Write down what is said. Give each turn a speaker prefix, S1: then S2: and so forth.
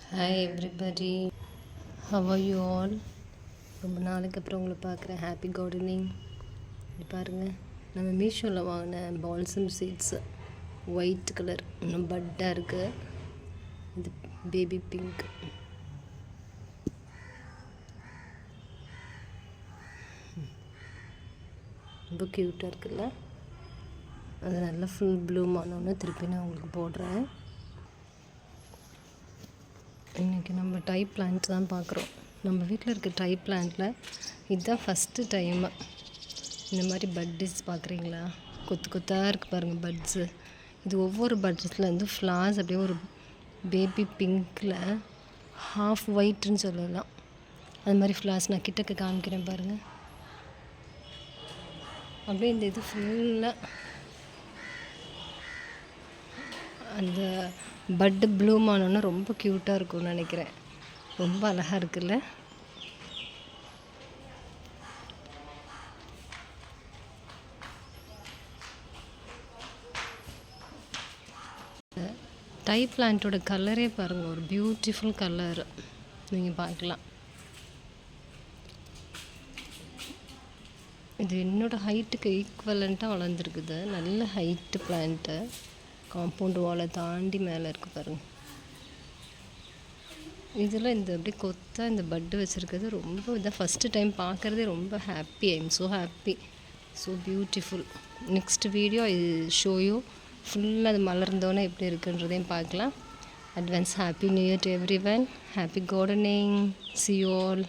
S1: Hi everybody, how are you all? ரொம்ப நாளைக்கு அப்புறம் உங்களை பார்க்குறேன். Happy gardening. இது பாருங்கள், நம்ம மீஷோவில் வாங்கின பால்சம் சீட்ஸு, ஒயிட் கலர், இன்னும் பட்டாக இருக்குது. இது பேபி பிங்க். ரொம்ப க்யூட்டாக இருக்குல்ல? அது நல்லா ஃபுல் ப்ளூம் ஆனோன்னு திருப்பி நான் உங்களுக்கு போடுறேன். இன்றைக்கி நம்ம டைப் பிளான்ட் தான் பார்க்குறோம். நம்ம வீட்டில் இருக்க டைப் பிளான்ட்டில் இதுதான் ஃபஸ்ட்டு டைமு இந்த மாதிரி பட்ஸ் பார்க்குறீங்களா? கொத்து கொத்தாக இருக்குது பாருங்கள் பட்ஸு. இது ஒவ்வொரு பட்ஸ்லேருந்து ஃப்ளார்ஸ் அப்படியே ஒரு பேபி பிங்க்கில் ஹாஃப் ஒயிட்னு சொல்லலாம். அது மாதிரி ஃப்ளார்ஸ் நான் கிட்டக்க காமிக்கிறேன் பாருங்கள். அப்படியே இந்த இது ஃபுல்லாக அந்த பட்டு ப்ளூம் ஆனோன்னா ரொம்ப க்யூட்டாக இருக்கும்னு நினைக்கிறேன். ரொம்ப அழகாக இருக்குல்ல? டைப் பிளான்ட்டோட கலரே பாருங்கள், ஒரு பியூட்டிஃபுல் கலர். நீங்கள் பார்க்கலாம். இது என்னோடய ஹைட்டுக்கு ஈக்குவலண்ட்டாக வளர்ந்துருக்குது. நல்ல ஹைட்டு பிளான்ட்டு. காம்பவுண்ட் வாலை தாண்டி மேலே இருக்குது பாருங்கள். இதில் இந்த அப்படியே கொத்தாக இந்த பட்டு வச்சுருக்கிறது ரொம்ப இதான் ஃபஸ்ட்டு டைம் பார்க்குறதே ரொம்ப happy. I am so happy, so beautiful. Next video I show you ஃபுல்லாக அது மலர்ந்தோன்னே எப்படி இருக்குன்றதையும் பார்க்கலாம். Advance happy new year to every one. Happy gardening. C you all.